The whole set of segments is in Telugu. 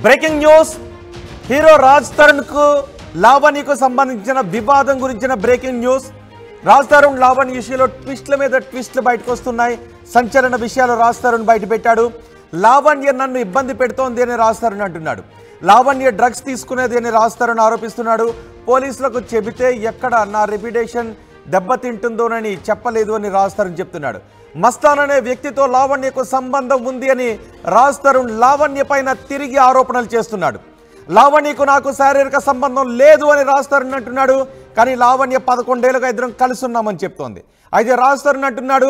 Breaking news hero Raj Tarun కు లావణ్యకు సంబంధించిన వివాదం గురించిన బ్రేకింగ్ న్యూస్. రాజ్ తరుణ్ లావణ్య విషయంలో ట్విస్ట్ల మీద ట్విస్ట్లు బయటకు వస్తున్నాయి. సంచలన విషయాలు రాజ్ తరుణ్ బయటపెట్టాడు. లావణ్య నన్ను ఇబ్బంది పెడుతోంది అని రాజ్ తరుణ్ అంటున్నాడు. లావణ్య డ్రగ్స్ తీసుకునేది అని రాజ్ తరుణ్ ఆరోపిస్తున్నాడు. పోలీసులకు చెబితే ఎక్కడ నా రెప్యుటేషన్ దెబ్బతింటుందోనని చెప్పలేదు అని రాజ్ తరుణ్ చెప్తున్నాడు. మస్తాన్ అనే వ్యక్తితో లావణ్యకు సంబంధం ఉంది అని రాజ్ తరుణ్ లావణ్య పైన తిరిగి ఆరోపణలు చేస్తున్నాడు. లావణ్యకు నాకు శారీరక సంబంధం లేదు అని రాజ్ తరుణ్ అంటున్నాడు. కానీ లావణ్య 11 ఏళ్ళుగా ఇద్దరం కలిసి ఉన్నామని చెప్తోంది. అయితే రాజ్ తరుణ్ అంటున్నాడు,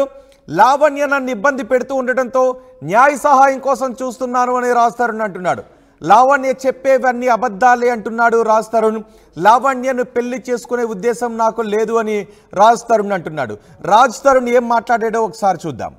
లావణ్య నన్ను ఇబ్బంది పెడుతూ ఉండటంతో న్యాయ సహాయం కోసం చూస్తున్నాను అని రాజ్ తరుణ్ అంటున్నాడు. లావణ్య చెప్పేవన్నీ అబద్ధాలే అంటున్నాడు రాజ్ తరుణ్. లావణ్యను పెళ్లి చేసుకునే ఉద్దేశం నాకు లేదు అని రాజ్ తరుణ్ అంటున్నాడు. రాజ్ తరుణ్ ఏం మాట్లాడాడో ఒకసారి చూద్దాం.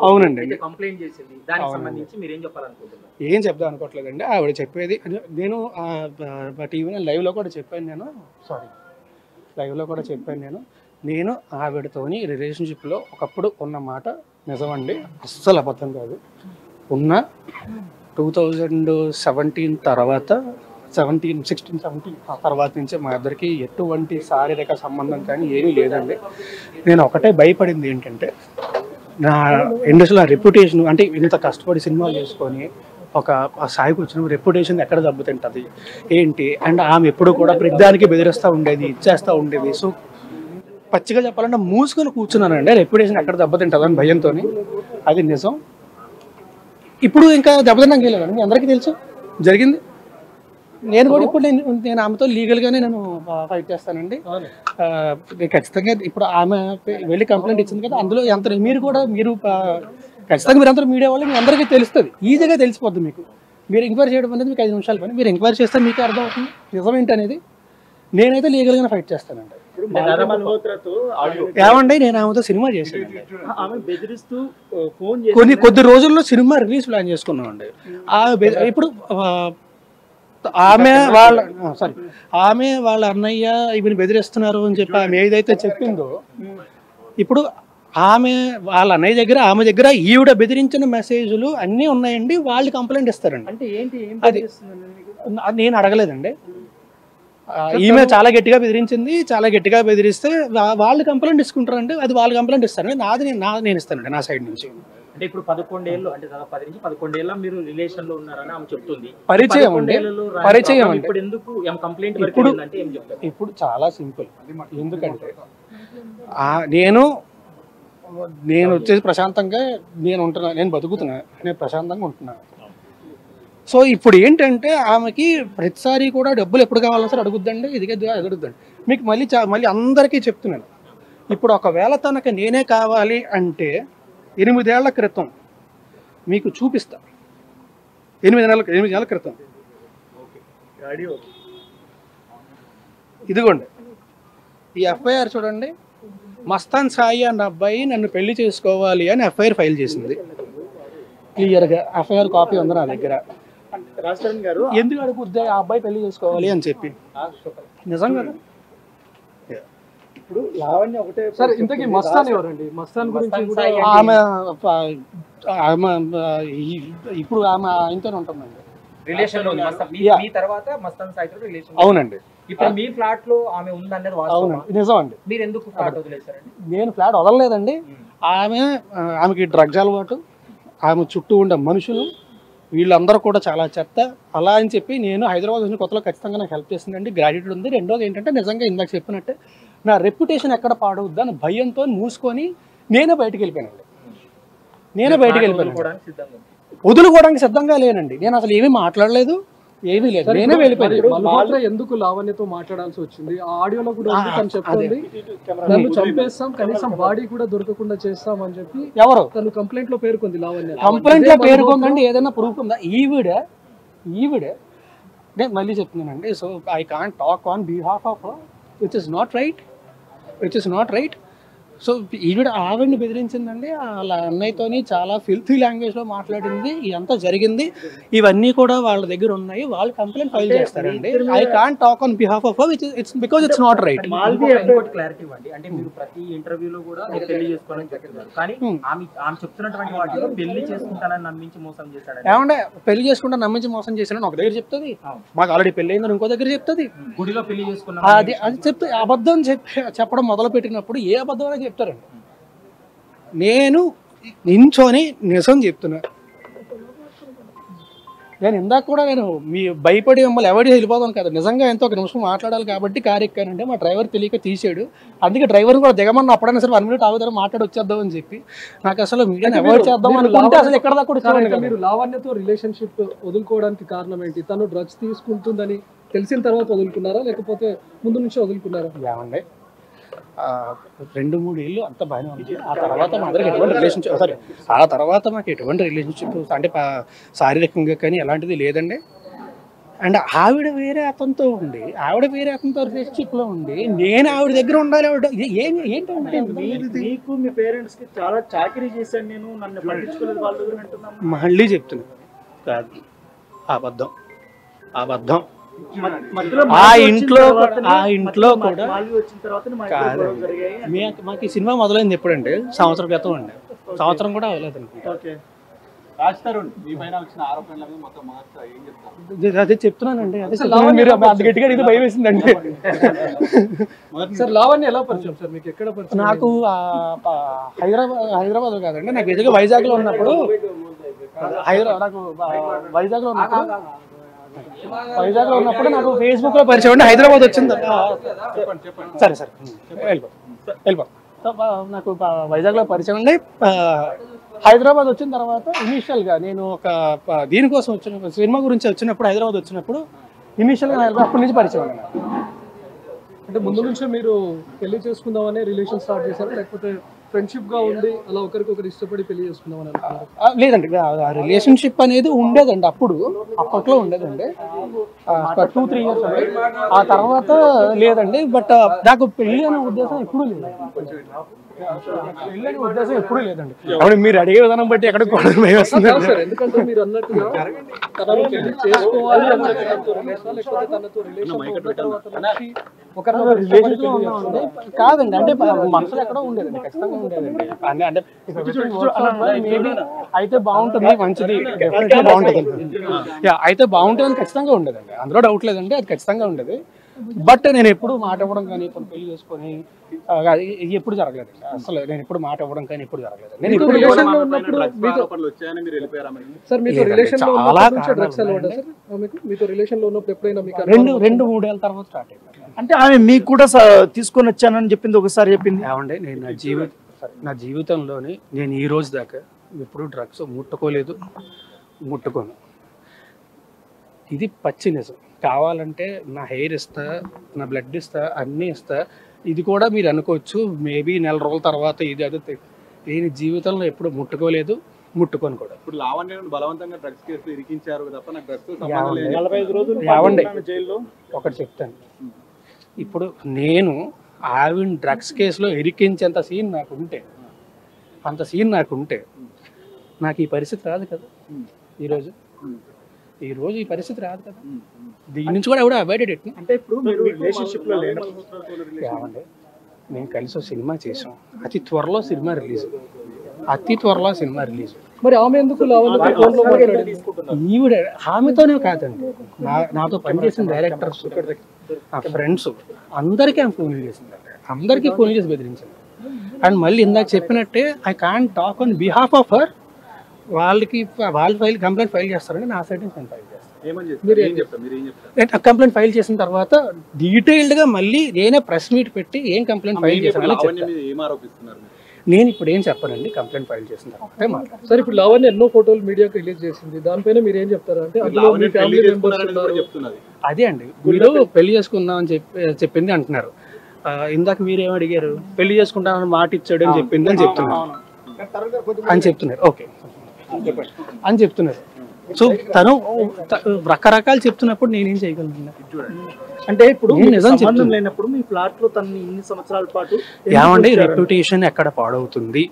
అవునండి, ఏం చెప్దాం అనుకోవట్లేదండి. ఆవిడ చెప్పేది నేను టీవీలో లైవ్లో కూడా చెప్పాను. నేను ఆవిడతోని రిలేషన్షిప్లో ఒకప్పుడు ఉన్న మాట నిజమండి, అస్సలు అబద్ధం కాదు. ఉన్న 2017 తర్వాత 16-17 తర్వాత నుంచి మా ఇద్దరికి ఎటువంటి శారీరక సంబంధం కానీ ఏమీ లేదండి. నేను ఒకటే భయపడింది ఏంటంటే, నా ఇండస్ట్రీలో రెప్యుటేషన్, అంటే ఇంత కష్టపడి సినిమాలు చేసుకొని ఒక స్థాయికి వచ్చిన రెప్యుటేషన్ ఎక్కడ దెబ్బతింటుంది ఏంటి. అండ్ ఆమె ఎప్పుడు కూడా ప్రతిదానికి బెదిరిస్తూ ఉండేది, ఇచ్చేస్తూ ఉండేది. సో పచ్చిగా చెప్పాలంటే మూసుకొని కూర్చున్నానండి, రెప్యుటేషన్ ఎక్కడ దెబ్బతింటుంది అని భయంతో. అది నిజం. ఇప్పుడు ఇంకా దెబ్బతిన్నాం లేదండి, మీ అందరికీ తెలుసు జరిగింది. నేను కూడా ఇప్పుడు నేను ఆమెతో లీగల్గానే నేను ఫైట్ చేస్తానండి ఖచ్చితంగా. ఇప్పుడు ఆమె వెళ్ళి కంప్లైంట్ ఇచ్చింది కదా, అందులో ఎంత మీరు ఖచ్చితంగా మీరందరూ మీడియా వాళ్ళు మీ అందరికీ తెలుస్తుంది, ఈజీగా తెలిసిపోద్ది మీకు. మీరు ఎంక్వైరీ చేయడం అనేది మీకు 5 నిమిషాల పని. మీరు ఎంక్వైరీ చేస్తే మీకే అర్థమవుతుంది నిజం ఏంటనేది. నేనైతే లీగల్గానే ఫైట్ చేస్తానండి. ఏమండి, నేను ఆమెతో సినిమా చేశాను. కొద్ది రోజుల్లో సినిమా రిలీజ్ ప్లాన్ చేసుకున్నామండి. ఇప్పుడు ఆమె వాళ్ళ అన్నయ్య ఇవన్నీ బెదిరిస్తున్నారు అని చెప్పి ఆమె ఏదైతే చెప్పిందో, ఇప్పుడు ఆమె వాళ్ళ అన్నయ్య దగ్గర ఆమె దగ్గర ఈవిడ బెదిరించిన మెసేజ్లు అన్నీ ఉన్నాయండి. వాళ్ళు కంప్లైంట్ ఇస్తారండి. అంటే ఏంటి, అది నేను అడగలేదండి. ఈమె చాలా గట్టిగా బెదిరించింది, చాలా గట్టిగా బెదిరిస్తే వాళ్ళు కంప్లైంట్ ఇసుకుంటారండి. అది వాళ్ళు కంప్లైంట్ ఇస్తారండి. నేను ఇస్తానండి నా సైడ్ నుంచి. అంటే ఇప్పుడు 11 ఏళ్ళు, అంటే 10 నుంచి 11 ఏళ్ళ మీరు రిలేషన్ లో ఉన్నారని ఆమె చెప్తుంది. పరిచయం ఇప్పుడు ఎందుకు కంప్లైంట్ అంటే ఏం చెప్తారు? ఇప్పుడు చాలా సింపుల్. ఎందుకంటే నేను వచ్చేసి ప్రశాంతంగా నేను ఉంటున్నా, నేను బతుకుతున్నా, నేను ప్రశాంతంగా ఉంటున్నా. సో ఇప్పుడు ఏంటంటే ఆమెకి ప్రతిసారి కూడా డబ్బులు ఎప్పుడు కావాలన్నా సరే అడుగుద్దండి, అడుగుద్దండి. మీకు మళ్ళీ అందరికీ చెప్తున్నాను, ఇప్పుడు ఒకవేళ తనకి నేనే కావాలి అంటే 8 ఏళ్ల క్రితం మీకు చూపిస్తా. 8 నెలల క్రితం ఇదిగోండి ఈ ఎఫ్ఐఆర్ చూడండి. మస్తాన్ సాయి అన్న అబ్బాయి నన్ను పెళ్లి చేసుకోవాలి అని ఎఫ్ఐఆర్ ఫైల్ చేసింది. క్లియర్గా ఎఫ్ఐఆర్ కాపీ ఉంది నా దగ్గర. రాజ్ తరుణ్ గారు ఎందుకు అడుగుద్ది ఆ అబ్బాయి పెళ్లి చేసుకోవాలి అని చెప్పి? నిజం కదా. ఇప్పుడు లావణ్య ఒకటే సార్, ఇంతకీ మస్తాన్ ఎవరండి? మస్తాన్ గురించి ఇప్పుడు ఆమె ఆయనతోనే ఉంటుందండి, రిలేషన్ లో. మీ తర్వాత మస్తాన్ సాయితో రిలేషన్. అవునండి. ఇప్పుడు మీ ఫ్లాట్ లో ఆమె ఉందనేది అవునండి, నిజం అండి. మీరు ఎందుకు ఫ్లాట్ వదిలేశారండి? నేను ఫ్లాట్ వదలలేదండి. ఆమెకి డ్రగ్స్ అలవాటు, ఆమె చుట్టూ ఉండే మనుషులు వీళ్ళందరూ కూడా చాలా చెత్త. అలా అని చెప్పి నేను హైదరాబాద్ వచ్చిన కొత్తలో ఖచ్చితంగా నాకు హెల్ప్ చేసిందండి, గ్రాడ్యుయేట్ ఉంది. రెండోది ఏంటంటే, నిజంగా ఇందాక చెప్పినట్టే నా రెప్యుటేషన్ ఎక్కడ పాడవద్దు అని భయంతో మూసుకొని నేనే బయటకు వెళ్ళిపోయానండి. వదులుకోవడానికి సిద్ధంగా లేనండి. నేను అసలు ఏమీ మాట్లాడలేదు, ఏమీ లేదు, నేనే వెళ్ళిపోయాను. ఎందుకు లావణ్యతో మాట్లాడాల్సి వచ్చింది? ఆ ఆడియోలో కూడా చెప్పండి, నన్ను చంపేస్తాం, కనీసం బాడీ కూడా దొరకకుండా చేస్తాం అని చెప్పి ఎవరు తను కంప్లైంట్ లో పేర్కొంది. లావణ్య కంప్లైంట్ లో పేర్కొందండి. ఏదైనా ప్రూఫ్ ఉందా? ఈవిడ నేను మళ్ళీ చెప్తున్నానండి. So I can't talk on behalf of which is not right. So ఈవిడ ఆవిడని బెదిరించిందండి, వాళ్ళ అన్నయ్యతోని చాలా ఫిల్తీ లాంగ్వేజ్లో మాట్లాడింది, ఇదంతా జరిగింది. ఇవన్నీ కూడా వాళ్ళ దగ్గర ఉన్నాయి, వాళ్ళు కంప్లైంట్ ఫైల్ చేస్తారండి. I can't talk on behalf of it's because it's not right. ఇంకోటి క్లారిటీ ఇవ్వండి, అంటే మీరు ప్రతి ఇంటర్వ్యూలో కూడా మీరు పెళ్లి చేసుకోవాలని చెప్తున్నారు, కానీ ఆమె చెప్తున్నటువంటి వాటిలో పెళ్లి చేసుకుంటానని నమ్మించి మోసం చేశాడు. ఏమంటే పెళ్లి చేసుకుంటా నమ్మించి మోసం చేశానని ఒక దగ్గర చెప్తుంది, మాకు ఆల్రెడీ పెళ్లి అయిందని ఇంకో దగ్గర చెప్తుంది, గుడిలో పెళ్లి చేసుకున్నా అది చెప్తే అబద్ధం చెప్పడం మొదలు పెట్టినప్పుడు ఏ అబద్ధం అనేది చెప్తారండి. నేను నించోని నిజం చెప్తున్నా. నేను ఇందాక కూడా నేను మీ భయపడి మిమ్మల్ని ఎవరి వెళ్ళిపోతాను కదా, నిజంగా ఎంతో ఒక నిమిషం మాట్లాడాలి కాబట్టి కారు ఎక్కానంటే మా డ్రైవర్ తెలియక తీసాడు. అందుకే డ్రైవర్ కూడా దిగమన్నా అప్పుడైనా సరే 1 మినిట్ ఆగుతారు మాట్లాడి వచ్చేద్దాం అని చెప్పి నాకు అసలు మీడియాని అవాయిడ్ చేద్దాం అనుకుంటే అసలు ఎక్కడ దాకా కూడా మీరు లావణ్యతో రిలేషన్షిప్ వదులుకోవడానికి కారణం ఏంటి? తను డ్రగ్స్ తీసుకుంటుందని తెలిసిన తర్వాత వదులుకున్నారా, లేకపోతే ముందు నుంచి వదులుకున్నారా? ఏమండి 2-3 ఏళ్ళు అంత బాగానే ఉంది. ఆ తర్వాత మా అందరికి ఎటువంటి రిలేషన్షిప్ ఆ తర్వాత మాకు ఎటువంటి రిలేషన్షిప్ అంటే శారీరకంగా కానీ ఎలాంటిది లేదండి. అండ్ ఆవిడ వేరే అతనితో ఉండి, ఆవిడ వేరే అతనితో రిలేషన్షిప్లో ఉండి, నేను ఆవిడ దగ్గర ఉండాలి. ఏంటంటే మీకు మీ పేరెంట్స్ కి చాలా చాకరీ చేశాను నేను, నన్ను పట్టించుకోలేదు వాళ్ళు అంటున్నాను. మళ్ళీ చెప్తున్నాను, కాదు అబద్ధం. ఆ ఇంట్లో కూడా మాకు ఈ సినిమా మొదలైంది ఎప్పుడంటే సంవత్సరం క్రితం అండి, సంవత్సరం కూడా అవ్వలేదు అనుకుంటా. అదే చెప్తున్నానండి, మీరు అంత గట్టిగా ఇది భయం వేసిందండి. సార్ లావణ్య ఎలా పరిచయం సార్ మీకు? ఎక్కడ పరిచయం? నాకు హైదరాబాద్ కాదండి, నాకు ఎదురుగా వైజాగ్లో ఉన్నప్పుడు నాకు వైజాగ్లో ఉన్నప్పుడు నాకు ఫేస్బుక్ లో పరిచయం అండి. హైదరాబాద్ వచ్చింది సరే వెళ్ళిపో నాకు వైజాగ్లో పరిచయం అండి. హైదరాబాద్ వచ్చిన తర్వాత ఇనీషియల్ గా నేను ఒక దీనికోసం వచ్చిన సినిమా గురించి వచ్చినప్పుడు హైదరాబాద్ వచ్చినప్పుడు ఇనీషియల్ గా అప్పటి నుంచి పరిచయం అండి. అంటే ముందు నుంచే మీరు పెళ్లి చేసుకుందామని రిలేషన్ స్టార్ట్ చేశారు, లేకపోతే ఫ్రెండ్షిప్ గా ఉండి అలా ఒకరికొకరు ఇష్టపడి పెళ్లి చేసుకుందామని అనుకున్నారు? లేదండి, రిలేషన్షిప్ అనేది ఉండేదండి, అప్పట్లో ఉండేదండి 2-3 ఇయర్స్ అండి. ఆ తర్వాత లేదండి. బట్ నాకు పెళ్లి అనే ఉద్దేశం ఎప్పుడూ లేదండి. అవును, మీరు అడిగే విధానం బట్టి ఎక్కడ భయం వస్తుంది. ఎందుకంటే మీరు అన్నట్టుగా తనను పెళ్లి చేసుకోవాలి అని లేకపోతే తనతో కాదండి, అంటే మనసులో ఎక్కడో ఉండేదండి, ఖచ్చితంగా ఉండేదండి. అంటే మేబీ అయితే బాగుంటుంది, మంచిది, బాగుంటుంది అయితే బాగుంటుంది అని ఖచ్చితంగా ఉండేదండి, అందులో డౌట్ లేదండి, అది ఖచ్చితంగా ఉండేది. బట్ నేను ఎప్పుడు మాట ఇవ్వడం కానీ ఇప్పుడు పెళ్లి చేసుకొని ఎప్పుడు జరగలేదండి. అసలు నేను ఎప్పుడు మాట ఇవ్వడం కానీ ఎప్పుడు జరగలేదు. నేను ఇప్పుడు రెండు 3 ఏళ్ళ తర్వాత స్టార్ట్ అయింది. అంటే ఆమె మీకు కూడా తీసుకొని వచ్చానని చెప్పింది, ఒకసారి చెప్పింది. ఏమంటే నేను నా జీవితంలోని నేను ఈ రోజు దాకా ఎప్పుడు డ్రగ్స్ ముట్టుకోను. ఇది పచ్చి నిజం. కావాలంటే నా హెయిర్ ఇస్తా, నా బ్లడ్ ఇస్తా, అన్నీ ఇస్తా. ఇది కూడా మీరు అనుకోవచ్చు మేబీ 4 రోజుల తర్వాత ఇది అదే. నేను జీవితంలో ఎప్పుడు ముట్టుకోను కూడా. ఇప్పుడు లావణ్యను బలవంతంగా డ్రగ్స్ కేసులో ఇరికించారు తప్ప నాకు డ్రగ్స్ 45 రోజులు జైల్లో. ఒకటి చెప్తాను, ఇప్పుడు నేను ఆవిడ డ్రగ్స్ కేసులో ఇరికించేంత సీన్ నాకుంటే, నాకు ఈ పరిస్థితి రాదు కదా. ఈరోజు ఈ పరిస్థితి రాదు కదా. దీని నుంచి కూడా ఎవడో అవాయిడెడ్ ఎట్. అంటే ఇప్పుడు మీరు రిలేషన్షిప్ లో ఏమండి, నేను కలిసి సినిమా చేసాం, అతి త్వరలో సినిమా రిలీజ్. మరి ఆమె ఎందుకు ఈవిడ ఆమెతోనే కాదండి, నాతో పనిచేసిన డైరెక్టర్స్, నా ఫ్రెండ్స్ అందరికీ ఆమె ఫోన్లు చేసిందండి, అందరికీ ఫోన్ చేసి బెదిరించింది. అండ్ మళ్ళీ ఇందాక చెప్పినట్టే I can't talk on behalf of her. వాళ్ళు కంప్లైంట్ ఫైల్ చేస్తారండి, నా సైడ్ నుంచి నేను ఫైల్ చేస్తాను. కంప్లైంట్ ఫైల్ చేసిన తర్వాత డీటెయిల్డ్ గా మళ్ళీ నేనే ప్రెస్ మీట్ పెట్టి ఏం కంప్లైంట్ ఫైల్ చేశాను నేను ఇప్పుడు ఏం చెప్పానండి. కంప్లైంట్ ఫైల్ చేసిన తర్వాత సార్ ఇప్పుడు లావణ్య ఎన్నో ఫోటోలు మీడియాకి రిలీజ్ చేసింది, దానిపైన మీరు ఏం చెప్తారు? అంటే అదే అండి, మీరు పెళ్లి చేసుకుందాం అని చెప్పింది అంటున్నారు. ఇందాక మీరేం అడిగారు? పెళ్లి చేసుకుంటామని మాట ఇచ్చాడు అని చెప్పింది అని చెప్తున్నారు. ఓకే అని చెప్తున్నారు. సో తను రకరకాలు చెప్తున్నప్పుడు నేనేం చేయగలను? అంటే ఇప్పుడు నేను నిజం సంబంధం చెప్తున్నా. లేనప్పుడు మీ ఫ్లాట్ లో తనని ఇన్ని సంవత్సరాల పాటు ఏమండి రెప్యుటేషన్ ఎక్కడ పాడవుతుంది,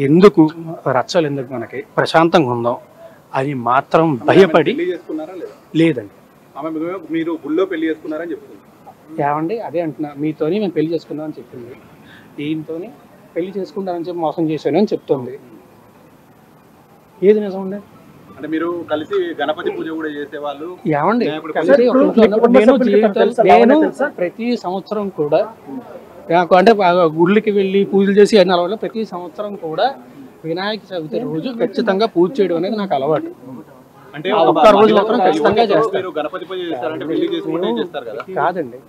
ఎందుకు రచ్చలు, ఎందుకు మనకి ప్రశాంతంగా ఉందాం అని మాత్రం భయపడి పెళ్లి చేసుకున్నారా లేదా? లేదండి. ఆమె మీరు గుళ్ళో పెళ్లి చేసుకున్నారని చెప్తుంది. ఏమండి అదే అంటున్నా, మీతోని మేము పెళ్లి చేసుకుందాం అని చెప్పింది, దీంతోని పెళ్లి చేసుకుంటానని చెప్పి మోసం చేశాను అని చెప్తుంది. ఏది నిజం అండి? అంటే మీరు కలిసి గణపతి పూజ కూడా చేసేవాళ్ళు. ఏమండి నేను ఇప్పుడు కలిసి ఒక ఇంట్లో ఉన్నప్పుడు నేను ప్రతి సంవత్సరం కూడా నాకు అంటే గుళ్ళకి వెళ్ళి పూజలు చేసి అన్ని అలవాటు. ప్రతి సంవత్సరం కూడా వినాయక చవితి రోజు ఖచ్చితంగా పూజ చేయడం అనేది నాకు అలవాటు. అంటే ఒక్క రోజు మాత్రం ఖచ్చితంగా చేస్తారు. మీరు గణపతి పూజ చేస్తారంటే పెళ్లి చేసుకుంటే చేస్తారు కదా? కాదండి,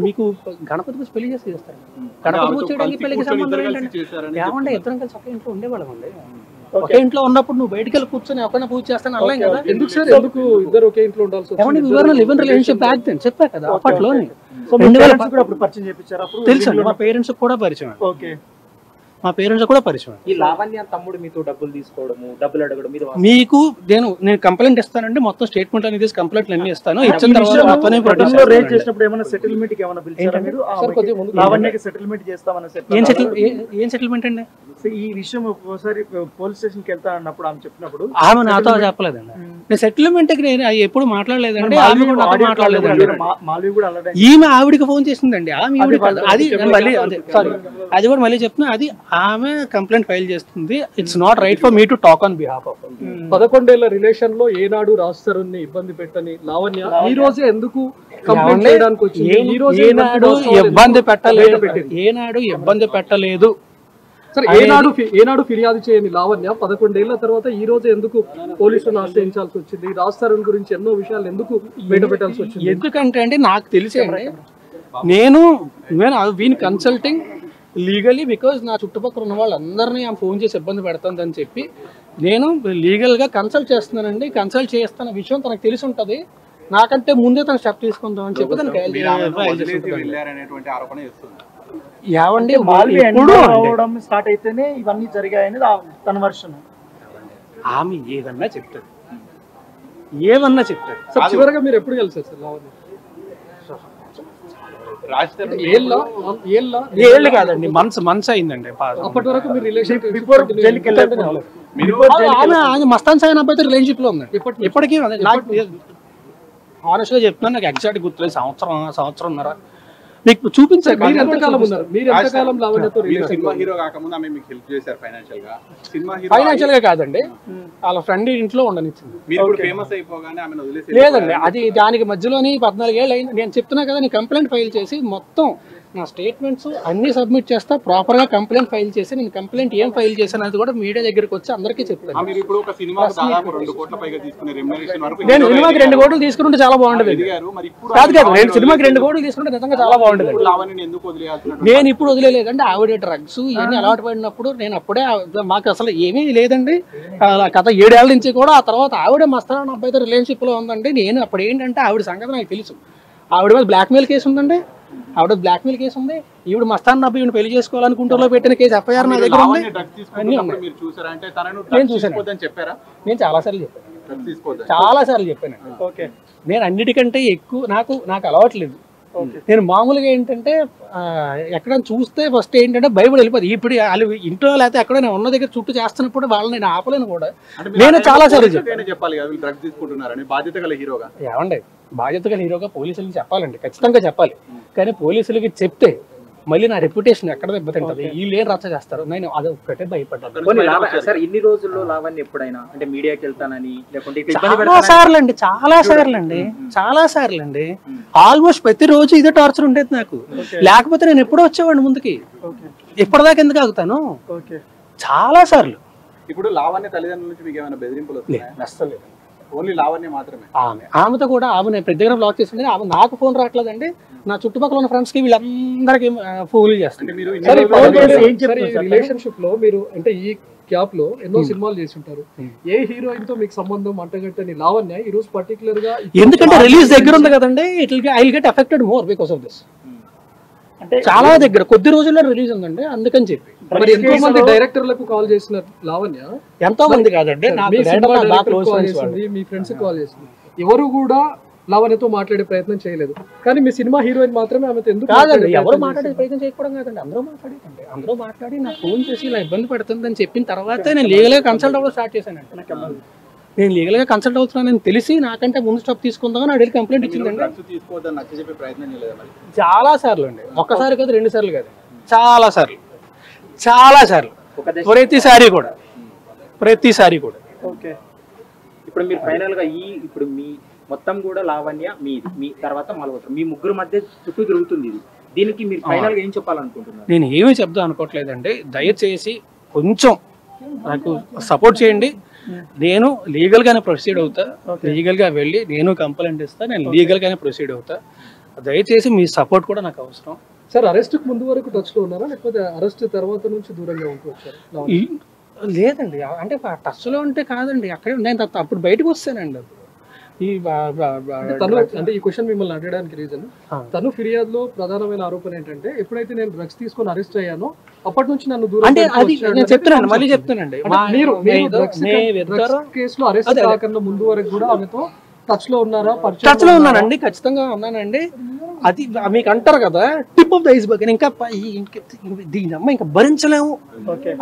మీకు గణపతి పూజ పెళ్లి చేసి చేస్తారు. గణపతి పూజ చేయడానికి పెళ్లికి సంబంధం ఏంటంటే ఏమంటే ఇద్దరం కలిసి ఒకే ఇంట్లో ఉండేవాళ్ళం అండి. ఒకే ఇంట్లో ఉన్నప్పుడు నువ్వు బయటికి వెళ్ళి కూర్చొని ఎవరైనా పూజ చేస్తాను అనలేం కదా. ఎందుకు సార్, ఎందుకు ఇద్దరు ఒకే ఇంట్లో ఉండాల్సి వచ్చింది? ఏమంటే వివరణ live in relationship back then చెప్పా కదా అప్పట్లోని. అప్పుడు పరిచయం చేయించారు అప్పుడు తెలుసు మా పేరెంట్స్ కూడా పరిచయం, ఓకే మా పేరెంట్స్ కూడా పరిచయం. ఈ లావణ్య తమ్ముడు మీతో డబ్బులు తీసుకోవడము, డబ్బులు అడగడం మీరు మీకు నేను కంప్లైంట్ ఇస్తానండి, మొత్తం స్టేట్మెంట్ అనేది కంప్లైంట్లు అన్ని ఇస్తాను. ఇచ్చిన తర్వాత మొత్తమే ప్రొడ్యూస్ గతంలో రేట్ చేసినప్పుడు ఏమైనా సెటిల్మెంట్ కి ఏమైనా పిలిచారా మీరు? లావణ్యకి సెటిల్మెంట్ చేస్తామని ఏం సెటిల్మెంట్ అండి? ఈ విషయం ఒకసారి పోలీస్ స్టేషన్ కి వెళ్తా అన్నప్పుడు ఆమె చెప్పినప్పుడు ఆమె నాతో చెప్పలేదండి. నేను సెటిల్మెంట్ కి నేను ఎప్పుడు మాట్లాడలేదండి, ఆమె కూడా నాతో మాట్లాడలేదండి. మాల్వి కూడా అలాగే ఈమె ఆవిడికి ఫోన్ చేసిందండి, ఆమె అది మళ్ళీ సారీ అది కూడా మళ్ళీ చెప్తున్నా, అది ఆమె కంప్లైంట్ ఫైల్ చేస్తుంది. It's not right for me to talk on behalf of. 11 ఏళ్ల రిలేషన్ లో ఏనాడు రాస్తారని ఇబ్బంది పెట్టని లావణ్య ఈ రోజే ఎందుకు కంప్లైంట్ చేయడానికి వచ్చింది? ఈ రోజు ఏనాడు ఇబ్బంది పెట్టలేదు, ఏనాడు ఇబ్బంది పెట్టలేదు. సరే ఏనాడు ఫిర్యాదు చేయని లావణ్య 11 ఏళ్ల తర్వాత ఈ రోజు ఎందుకు పోలీసులను ఆశ్రయించాల్సి వచ్చింది? రాస్తారని గురించి ఎన్నో విషయాలు ఎందుకు బయట పెట్టాల్సి వచ్చింది? ఎందుకంటే అండి నాకు తెలిసి అండి, నేను వీన్ కన్సల్టింగ్ లీగలీ బికాజ్ నా చుట్టుపక్కల ఉన్న వాళ్ళందరినీ ఆమె ఫోన్ చేసి ఇబ్బంది పెడుతుందని చెప్పి నేను లీగల్గా కన్సల్ట్ చేస్తున్నానండి. కన్సల్ట్ చేస్తున్న విషయం తనకు తెలిసి ఉంటుంది, నాకంటే ముందే తను స్టెప్ తీసుకుందాం అని చెప్పి తనకి వెళ్ళారనేటువంటి ఆరోపణ చేస్తుంది. ఏమండి అవడం స్టార్ట్ అయితేనే ఇవన్నీ జరిగాయని తన వర్షన్. ఆమె ఏదన్నా చెప్తాడు, ఏమన్నా చెప్తాడు. సార్ చివరగా మీరు ఎప్పుడు కలిసారు సార్ లావణ్య? ఏళ్ళు కాదండి, మంత్స్ అయిందండి. అప్పటి వరకు మీరు రిలేషన్ ఆమె మస్తాన్ సాయి అబ్బాయితో రిలేషన్షిప్ లో ఉందండి ఇప్పటికీ. హానెస్ట్ గా చెప్తున్నాను, నాకు ఎగ్జాక్ట్ గుర్తులేదు, సంవత్సరంన్నర. మీకు చూపించారు. మీరు ఎంతకాలం ఉన్నారు? మీరు ఎంతకాలం లావణ్యతో సినిమా హీరో కాకముందు ఆమె మీకు హెల్ప్ చేశారు ఫైనాన్షియల్ గా? ఫైనాన్షియల్ గా కాదండి, వాళ్ళ ఫ్రెండ్ ఇంట్లో ఉండనిచ్చింది. మీరు ఫేమస్ అయిపోగానే ఆమెను వదిలేసి లేదండి, అది దానికి మధ్యలోని 14 ఏళ్ళు అయింది. నేను చెప్తున్నా కదా, నేను కంప్లైంట్ ఫైల్ చేసి మొత్తం నా స్టేట్మెంట్స్ అన్ని సబ్మిట్ చేస్తా, ప్రాపర్ గా కంప్లైంట్ ఫైల్ చేసి నేను కంప్లైంట్ ఏం ఫైల్ చేశాను అది కూడా మీడియా దగ్గరికి వచ్చి అందరికీ చెప్తాను. మీరు ఇప్పుడు ఒక సినిమాకు దాదాపు 2 కోట్ల పైగా తీసుకునే రెమ్యునరేషన్ వరకు నేను సినిమాకి 2 కోట్లు తీసుకుంటే చాలా బాగుండేది. కాదు నేను సినిమాకి 2 కోట్లు తీసుకుంటే నిజంగా చాలా బాగుండేది. నేను ఇప్పుడు వదిలేదండి, ఆవిడ డ్రగ్స్ ఇవన్నీ అలవాటు పడినప్పుడు నేను అప్పుడే మాకు అసలు ఏమీ లేదండి. గత 7 ఏళ్ల నుంచి కూడా. ఆ తర్వాత ఆవిడ మస్తాన్ అబ్బాయితో రిలేషన్షిప్ లో ఉందండి. నేను అప్పుడు ఏంటంటే ఆవిడ సంగతి నాకు తెలుసు. ఆవిడ మీద బ్లాక్మెయిల్ కేసు ఉందండి, ఆవిడ బ్లాక్మెయిల్ కేసు ఉంది. ఈవిడ మస్తాన్ అబ్బాయి ఈవిడ పెళ్లి చేసుకోవాలనుకుంటూ పెట్టిన కేసు ఎఫ్ఐఆర్ నా దగ్గర ఉంది. నేను చూసాను, నేను చాలాసార్లు చెప్పాను, చాలాసార్లు చెప్పాను. నేను అన్నిటికంటే ఎక్కువ నాకు అలవాట్లేదు. నేను మామూలుగా ఏంటంటే ఎక్కడైనా చూస్తే ఫస్ట్ ఏంటంటే బైబిల్ వెళ్ళిపోతుంది. ఇప్పుడు వాళ్ళు ఇంట్లో లేకపోతే ఎక్కడైనా ఉన్న దగ్గర చుట్టూ చేస్తున్నప్పుడు వాళ్ళని నేను ఆపలేను కూడా. నేను చాలా సార్లు చెప్పాలి డ్రగ్స్ తీసుకుంటున్నారని బాధ్యత గల హీరోగా. ఏమండి బాధ్యత గల హీరోగా పోలీసులకి చెప్పాలండి, ఖచ్చితంగా చెప్పాలి. కానీ పోలీసులకి చెప్తే మళ్ళీ నా రెప్యుటేషన్ ఎక్కడ దెబ్బతింటది, వీళ్ళు ఏం రచ్చ చేస్తారు, నేను అది ఒక్కటే భయపడ్డాను. సార్ ఇన్ని రోజుల్లో లావణ్య ఎప్పుడైనా అంటే మీడియాకి వెళ్తానని లేకుంటే చాలా సార్లు అండి ఆల్మోస్ట్ ప్రతిరోజు ఇదే టార్చర్ ఉండేది నాకు. లేకపోతే నేను ఎప్పుడో వచ్చేవాడిని ముందుకి, ఇప్పటిదాకా ఎందుకు ఆగుతాను? చాలా సార్లు. ఇప్పుడు లావణ్య తల్లిదండ్రుల నుంచి మీకు ఏమైనా బెదిరింపులు వస్తున్నాయి? ఓన్లీ లావణ్య మాత్రమే. ఆమెతో కూడా ఆమె ప్రతి దగ్గర బ్లాక్ చేసింది. ఆమె నాకు ఫోన్ రావట్లేదండి, నా చుట్టుపక్కల ఉన్న ఫ్రెండ్స్ కి వీళ్ళందరికీ ఫోన్ చేస్తుంది. రిలేషన్షిప్ లో మీరు అంటే ఈ గ్యాప్ లో ఎన్నో సినిమాలు చేసి ఉంటారు. ఏ హీరోయిన్ తో మీకు సంబంధం అంటగట్టని లావణ్య ఈ రోజు పర్టికులర్ గా ఎందుకంటే రిలీజ్ దగ్గర ఉంది కదండి, I get affected more because of this. అంటే చాలా దగ్గర కొద్ది రోజుల్లో రిలీజ్ ఉందండి, అందుకని చెప్పి మరి ఎంతో మంది డైరెక్టర్లకు కాల్ చేసిన లావణ్య ఎంతో మంది కాదండి, మీ సినిమా డైరెక్టర్ కాల్ చేసింది, మీ ఫ్రెండ్స్ కాల్ చేసింది, ఎవరు కూడా లావణ్యతో మాట్లాడే ప్రయత్నం చేయలేదు. కానీ మీ సినిమా హీరోయిన్ మాత్రమే ఆమెతో ఎందుకు కాదండి, ఎవరు మాట్లాడే ప్రయత్నం చేయకపోవడం కాదండి, అందరూ మాట్లాడి నాకు ఫోన్ చేసి ఇలా ఇబ్బంది పడుతుందని చెప్పిన తర్వాతే నేను లీగల్గా కన్సల్ట్ అవ్వడం స్టార్ట్ చేశానండి. నేను లీగల్గా కన్సల్ట్ అవుతున్నానని తెలిసి నాకంటే ముందు స్టాప్ తీసుకుందామని అడిగి కంప్లైంట్ ఇచ్చిందండి. చాలా సార్లు అండి, ఒక్కసారి కాదు, 2 సార్లు కాదు, చాలా సార్లు ప్రతిసారి కూడా. ఓకే, ఇప్పుడు మీరు ఫైనల్ గా ఇప్పుడు మీ మొత్తం కూడా లావణ్య మీ తర్వాత మల్హోత్రా మీ ముగ్గురు మధ్య చుట్టూ తిరుగుతుంది ఇది. దీనికి మీరు ఫైనల్ గా ఏం చెప్పాలనుకుంటున్నారు? నేను ఏమీ చెప్దాం అనుకోవట్లేదండి, దయచేసి కొంచెం నాకు సపోర్ట్ చేయండి. నేను లీగల్గానే ప్రొసీడ్ అవుతా, లీగల్గా వెళ్ళి నేను కంప్లైంట్ ఇస్తా, నేను లీగల్గానే ప్రొసీడ్ అవుతా. దయచేసి మీ సపోర్ట్ కూడా నాకు అవసరం. సార్ అరెస్ట్ ముందు వరకు టచ్ లో ఉన్నారా, లేకపోతే అరెస్ట్ తర్వాత నుంచి దూరంగా ఉంటూ వచ్చారు? లేదండి, అంటే టచ్లో ఉంటే కాదండి, అక్కడే నేను అప్పుడు బయటకు వస్తానండి. తను అంటే ఈ క్వశ్చన్ మిమ్మల్ని అడగడానికి రీజన్, తను ఫిర్యాదులో ప్రధానమైన ఆరోపణ ఏంటంటే ఎప్పుడైతే నేను డ్రగ్స్ తీసుకొని అరెస్ట్ అయ్యానో అప్పటి నుంచి నన్ను దూరం అంటే అది నేను చెప్తున్నాను, మళ్ళీ చెప్తానండి, కేసులో అరెస్ట్ కాకుండా ముందు వరకు కూడా ఆమెతో టచ్ లో ఉన్నారా? టచ్ లో ఉన్నానండి, ఖచ్చితంగా ఉన్నానండి. అది మీకు అంటారు కదా టిప్ ఆఫ్ ద ఐస్బర్గ్, ఇంకా దీని అమ్మ ఇంకా భరించలేము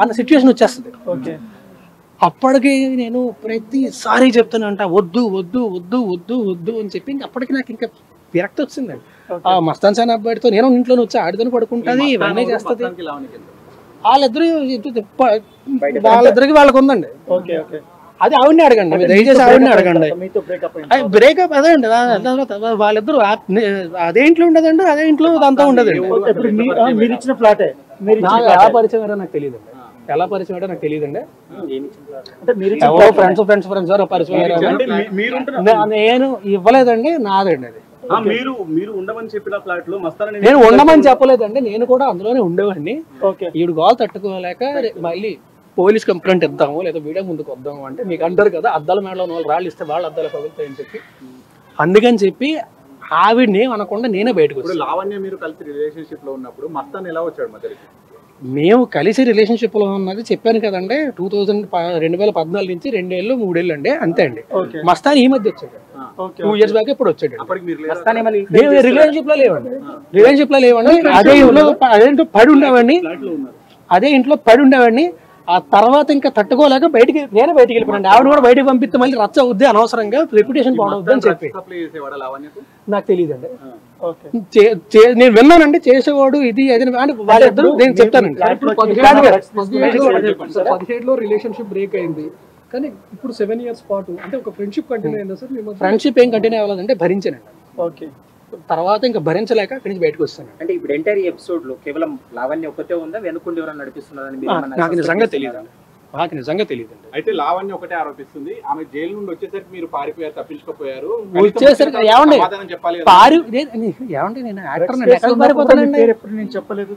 అన్న సిచ్యువేషన్ వచ్చేస్తుంది. అప్పటికి నేను ప్రతిసారి చెప్తానంట వద్దు వద్దు వద్దు వద్దు వద్దు అని చెప్పి అప్పటికి నాకు ఇంకా విరక్తి వచ్చిందండి. ఆ మస్తాన్ సాన్ అబ్బాయితో నేను ఇంట్లో వచ్చి ఆడితో పడుకుంటుంది, ఇవన్నీ చేస్తుంది. వాళ్ళిద్దరికి వాళ్ళకు ఉందండి. అది ఆవిడని అడగండి, దయచేసి ఆవిడని అడగండి. బ్రేకప్ అదే అండి, వాళ్ళిద్దరు అదే ఇంట్లో ఉండదండి, అదే ఇంట్లో అంతా ఉండదండి. ఎలా పరిచయం నాకు తెలియదండి, ఎలా పరిచయం అంటే నాకు తెలియదండి. ఫ్రెండ్స్ నేను ఇవ్వలేదండి, నాదండి అది. మీరు ఉండమని చెప్పిన ఫ్లాట్ లో నేను ఉండమని చెప్పలేదండి, నేను కూడా అందులోనే ఉండేవాడిని. ఈడు గోల్ తట్టుకోలేక మళ్ళీ పోలీస్ కంప్లైంట్ ఇద్దాము లేదా మీడియా ముందుకు వద్దాము అంటే మీకు అంటారు కదా అద్దాల మేడలో వాళ్ళు రాళ్ళు ఇస్తే వాళ్ళు అద్దాలు పగులుతాయని చెప్పి, అందుకని చెప్పి ఆవిడని అనకుండా నేనే బయటకు వచ్చాను. లావణ్య మీరు కలిసి రిలేషన్షిప్ లో ఉన్నప్పుడు మస్తాన్ ఎలా వచ్చాడు మధ్యకి? మేము కలిసి రిలేషన్షిప్ లో ఉన్నది చెప్పాను కదండి, 2014 నుంచి 2 ఏళ్ళు 3 ఏళ్ళు అండి, అంతే అండి. మస్తాన్ ఈ మధ్య వచ్చాడు, 2 years బ్యాక్ ఇప్పుడు వచ్చాడు. రిలేషన్షిప్ లో లేవండి, అదేంటో పడి ఉండేవాడిని, అదే ఇంట్లో పడి ఉండేవాడిని. ఆ తర్వాత ఇంకా తట్టుకోలేక నేనే బయటికి వెళ్ళిపోయాను. ఆవిడ కూడా బయటకు పంపిస్తే మళ్ళీ రచ్చ అవుద్ది, అనవసరంగా రెప్యుటేషన్ పాడవద్దు అని చెప్పి. నాకు తెలియదండి, నేను విన్నానండి చేసేవాడు ఇది అది అని వాళ్ళిద్దరు. నేను చెప్తానండి 17లో రిలేషన్షిప్ బ్రేక్ అయింది, కానీ ఇప్పుడు 7 years పాటు అంటే ఒక ఫ్రెండ్షిప్ కంటిన్యూ అయిందా సార్? ఫ్రెండ్షిప్ ఏం కంటిన్యూ అవ్వాలంటే భరించానండి. ఓకే, తర్వాత ఇంకా భరించలేక అక్కడి నుంచి బయటకు వస్తాను. అంటే ఇప్పుడు ఎంటైర్ ఎపిసోడ్ లో కేవలం లావణ్య ఒక్కతే ఉందా, వెనుకుండి ఎవరైనా నడిపిస్తున్నారని? నాకు నిజంగా తెలియదు. అయితే లావణ్య ఒకటే ఆరోపిస్తుంది, ఆమె జైలు నుండి వచ్చేసరికి మీరు పారిపోయారు, తప్పించుకోపోయారు. వచ్చేసరికి ఏమండి నేను యాక్టర్ నేను చెప్పలేదు,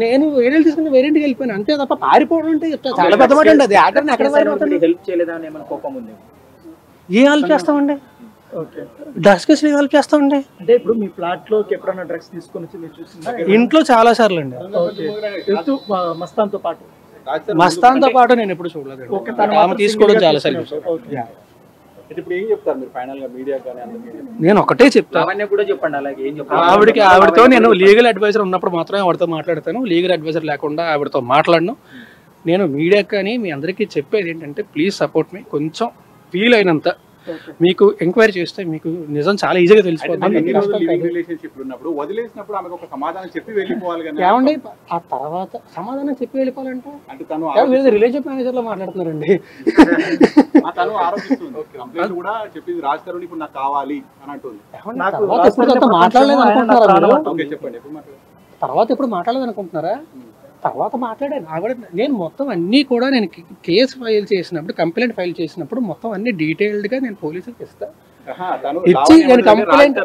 నేను వేరే తీసుకుని వేరేంటికి వెళ్ళిపోయాను అంతే తప్ప పారిపోవడం అంటే చాలా పెద్ద మాట అండి. అది యాక్టర్ని ఎక్కడ పారిపోతాను? హెల్ప్ చేయలేదా అని ఏమైనా కోపం ఉంది? ఏ హెల్ప్ చేస్తామండి, డ్రగ్స్ కేసులు హెల్ప్ చేస్తామండి. అంటే ఇప్పుడు మీ ఫ్లాట్ లోకి ఎప్పుడైనా డ్రగ్స్ తీసుకొని వచ్చి మీరు చూసిందా? ఇంట్లో చాలా సార్లు అండి, మస్తాన్తో పాటు నేను ఎప్పుడు చూడలేదు, ఆమె తీసుకోవడం చాలా సార్లు. ఇప్పుడు ఏం చెప్తారు మీరు ఫైనల్ గా మీడియా కానీ? నేను ఒకటే చెప్తాను, లావణ్య కూడా చెప్పండి అలాగే ఏం చెప్తారు. ఆవిడతో నేను లీగల్ అడ్వైజర్ ఉన్నప్పుడు మాత్రమే ఆవిడతో మాట్లాడతాను, లీగల్ అడ్వైజర్ లేకుండా ఆవిడతో మాట్లాడను. నేను మీడియా కానీ మీ అందరికీ చెప్పేది ఏంటంటే ప్లీజ్ సపోర్ట్ మీ. కొంచెం ఫీల్ అయినంత మీకు ఎంక్వైరీ చేస్తే మీకు నిజం చాలా ఈజీగా తెలిసిపోతుంది. ఏమండి ఆ తర్వాత సమాధానం చెప్పి వెళ్ళిపోవాలంటే రిలేషన్ మేనేజర్ లో మాట్లాడుతున్నారండి. మాట్లాడలేదు అనుకుంటున్నారా? తర్వాత ఎప్పుడు మాట్లాడలేదు అనుకుంటున్నారా? తర్వాత మాట్లాడాను ఆవిడ. నేను మొత్తం అన్నీ కూడా నేను కేసు ఫైల్ చేసినప్పుడు, కంప్లైంట్ ఫైల్ చేసినప్పుడు మొత్తం అన్ని డీటెయిల్డ్గా నేను పోలీసులకు ఇస్తాను. ఇచ్చి నేను కంప్లైంట్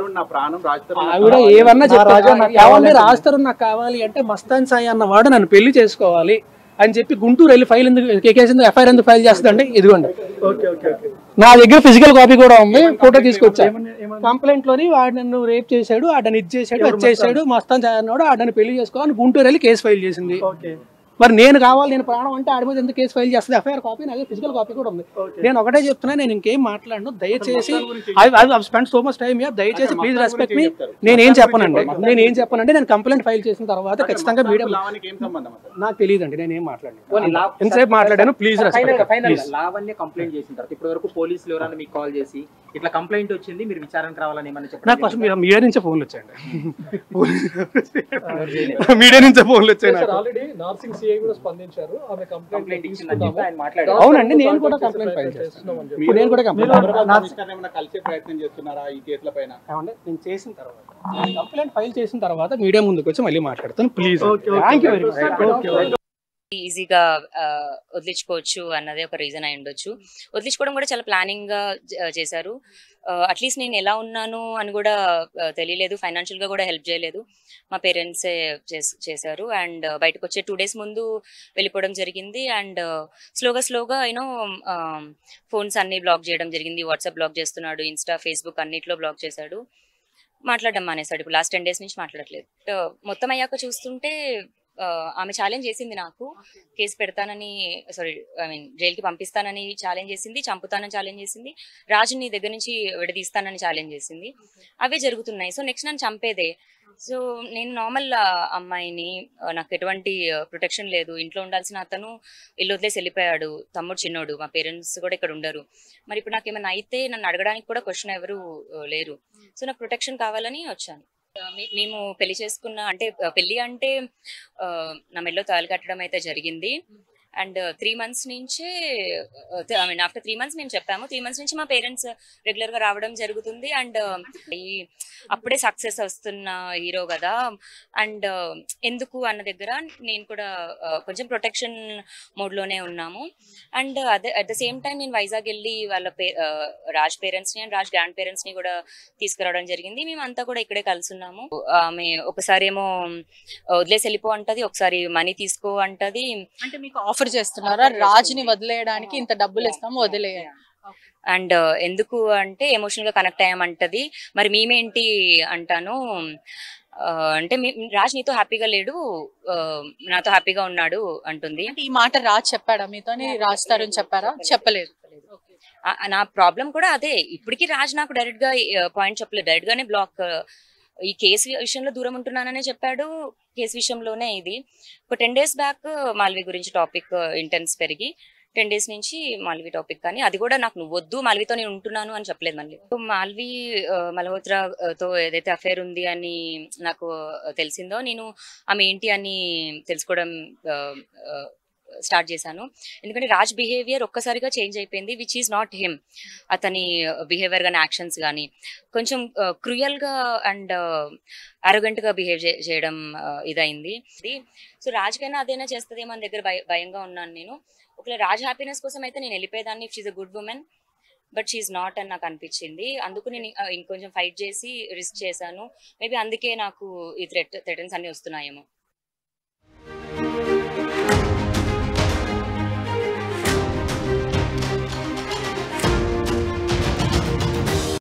ఆవిడ ఏమన్నా చెప్పాను, ఎవరిని రాస్తారు నాకు కావాలి అంటే మస్తాన్ సాయి అన్నవాడు నన్ను పెళ్లి చేసుకోవాలి అని చెప్పి గుంటూరు వెళ్ళి ఫైల్ ఎందుకు కేసు ఎఫ్ఐఆర్ ఎందుకు ఫైల్ చేస్తుందంటే ఇదిగోండి ఓకే ఓకే ఓకే. నా దగ్గర ఫిజికల్ కాపీ కూడా ఉంది, ఫోటో తీసుకొచ్చా. కంప్లైంట్ లోని వాడు నన్ను రేప్ చేశాడు, ఆడని ఇది చేశాడు, అది చేశాడు, మస్తాన్ అన్నాడు, ఆడని పెళ్లి చేసుకోవాలని గుంటూరు వెళ్ళి కేసు ఫైల్ చేసింది. ఓకే మరి నేను కావాలి, నేను ప్రాణం అంటే ఆడి మీద ఎందుకు కేసు ఫైల్ చేస్తుంది? ఎఫ్ఐఆర్ కాపీ నా దగ్గర ఫిజికల్ కాపీ కూడా ఉంది. నేను ఒకటే చెప్తున్నా, నేను ఇంకేం మాట్లాడను. దయచేసి I spend so much time, దయచేసి ప్లీజ్ రెస్పెక్ట్ మీ. నేనేం చెప్పనండి, నేను కంప్లైంట్ ఫైల్ చేసిన తర్వాత ఖచ్చితంగా మీడియా నాకు తెలియదండి, నేనేం మాట్లాడను. ఎంతసేపు మాట్లాడాను, ప్లీజ్ రెస్పెక్ట్. లావణ్య కంప్లైంట్ చేసిన తర్వాత ఇప్పటి వరకు పోలీసులు ఎవరైనా మీకు కాల్ చేసి ఇట్లా కంప్లైంట్ వచ్చింది మీరు విచారణకు రావాలని ఏమన్నా చెప్పండి? నాకు ఫస్ట్ మీడియా నుంచే ఫోన్లు వచ్చాయండి. మీడియా నుంచే ఫోన్లు వచ్చాయి. ఆల్రెడీ నార్సింగ్ సిఐ కూడా స్పందించారు, ఆమె కంప్లైంట్ ఇచ్చిందని చెప్పి ఆయన మాట్లాడారు. అవునండి, నేను కూడా కంప్లైంట్ ఫైల్ చేస్తున్నాను. నేను కూడా కలిసే ప్రయత్నం చేస్తున్నారా ఈ కేసుల పైన? నేను చేసిన తర్వాత కంప్లైంట్ ఫైల్ చేసిన తర్వాత మీడియా ముందుకు వచ్చి మళ్ళీ మాట్లాడతాను, please. Thank you very much. ఈజీగా వదిలించుకోవచ్చు అన్నదే ఒక రీజన్ అయి ఉండొచ్చు. వదిలించుకోవడం కూడా చాలా ప్లానింగ్ గా చేశారు. అట్లీస్ట్ నేను ఎలా ఉన్నాను అని కూడా తెలియలేదు, ఫైనాన్షియల్ గా కూడా హెల్ప్ చేయలేదు, మా పేరెంట్సే చేశారు. అండ్ బయటకు వచ్చే 2 days ముందు వెళ్ళిపోవడం జరిగింది. అండ్ స్లోగా యూనో ఫోన్స్ అన్ని బ్లాక్ చేయడం జరిగింది. వాట్సాప్ బ్లాక్ చేస్తున్నాడు, ఇన్స్టా, ఫేస్బుక్ అన్నిట్లో బ్లాక్ చేశాడు. మాట్లాడడం మానేశాడు. ఇప్పుడు లాస్ట్ 10 days నుంచి మాట్లాడట్లేదు. మొత్తం అయ్యాక చూస్తుంటే ఆమె ఛాలెంజ్ చేసింది, నాకు కేసు పెడతానని, జైలుకి పంపిస్తానని ఛాలెంజ్ చేసింది, చంపుతానని ఛాలెంజ్ చేసింది, రాజుని దగ్గర నుంచి విడదీస్తానని ఛాలెంజ్ చేసింది. అవే జరుగుతున్నాయి. సో నెక్స్ట్ నన్ను చంపేదే. సో నేను నార్మల్ అమ్మాయిని, నాకు ఎటువంటి ప్రొటెక్షన్ లేదు. ఇంట్లో ఉండాల్సిన అతను ఇల్లు వదిలేసి వెళ్ళిపోయాడు. తమ్ముడు చిన్నోడు, మా పేరెంట్స్ కూడా ఇక్కడ ఉండరు. మరి ఇప్పుడు నాకు ఏమైనా అయితే నన్ను అడగడానికి కూడా క్వశ్చన్ ఎవరు లేరు. సో నాకు ప్రొటెక్షన్ కావాలని వచ్చాను. మేము పెళ్లి చేసుకున్న, అంటే పెళ్లి అంటే నా మెడలో తాళి కట్టడం అయితే జరిగింది. అండ్ 3 months నుంచే ఆఫ్టర్ 3 months మేము చెప్పాము. 3 months నుంచి మా పేరెంట్స్ రెగ్యులర్ గా రావడం జరుగుతుంది. అండ్ అప్పుడే సక్సెస్ వస్తున్న హీరో కదా, అండ్ ఎందుకు అన్న దగ్గర నేను కూడా కొంచెం ప్రొటెక్షన్ మోడ్ లోనే ఉన్నాము. And at the same time నేను వైజాగ్ వెళ్ళి వాళ్ళ రాజ్ పేరెంట్స్ ని అండ్ రాజ్ గ్రాండ్ పేరెంట్స్ ని కూడా తీసుకురావడం జరిగింది. మేమంతా కూడా ఇక్కడే కలిసి ఉన్నాము. ఆమె ఒకసారి ఏమో వదిలేసి వెళ్ళిపో అంటది, ఒకసారి మనీ తీసుకో అంటది. అంటే మీకు ఆఫర్ చేస్తున్నారా రాజుని వదిలేయడానికి? ఇంత డబ్బులు ఇస్తాము వదిలేయ. అండ్ ఎందుకు అంటే ఎమోషనల్ గా కనెక్ట్ అయ్యామంటది. మరి మేమేంటి అంటాను, అంటే రాజ్ నీతో హ్యాపీగా లేడు, నాతో హ్యాపీగా ఉన్నాడు అంటుంది. ఈ మాట రాజ్ చెప్పాడా మీతోని? రాజ్ తరుణ్ చెప్పారా? చెప్పలేదు. నా ప్రాబ్లం కూడా అదే. ఇప్పటికీ రాజ్ నాకు డైరెక్ట్ గా పాయింట్ చెప్పలేదు, డైరెక్ట్ గానే బ్లాక్. ఈ కేసు విషయంలో దూరం ఉంటున్నాననే చెప్పాడు. కేసు విషయంలోనే ఇది ఒక 10 days బ్యాక్ మాల్వి గురించి టాపిక్ ఇంటెన్స్ పెరిగి 10 days నుంచి మాల్వి టాపిక్, కానీ అది కూడా నాకు నువ్వు వద్దు, మాల్వితో నేను ఉంటున్నాను అని చెప్పలేదు. మళ్ళీ మాల్వి మల్హోత్రాతో ఏదైతే అఫేర్ ఉంది అని నాకు తెలిసిందో, నేను ఆమె ఏంటి అని తెలుసుకోవడం స్టార్ట్ చేశాను. ఎందుకంటే రాజ్ బిహేవియర్ ఒక్కసారిగా చేంజ్ అయిపోయింది, విచ్ ఈజ్ నాట్ హిమ్. అతని బిహేవియర్ కానీ యాక్షన్స్ కానీ కొంచెం క్రూయల్ గా అండ్ అరోగెంట్ గా బిహేవ్ చేయడం ఇదైంది. సో రాజ్ కైనా అదైనా చేస్తుందేమో మన దగ్గర భయంగా ఉన్నాను నేను. ఒకవేళ రాజ్ హ్యాపీనెస్ కోసం అయితే నేను వెళ్ళిపోయేదాన్ని, she's a good woman, but she's not అని నాకు అనిపించింది. అందుకు నేను ఇంకొంచెం ఫైట్ చేసి రిస్క్ చేశాను. మేబీ అందుకే నాకు ఈ థ్రెటన్స్ అన్ని వస్తున్నాయేమో.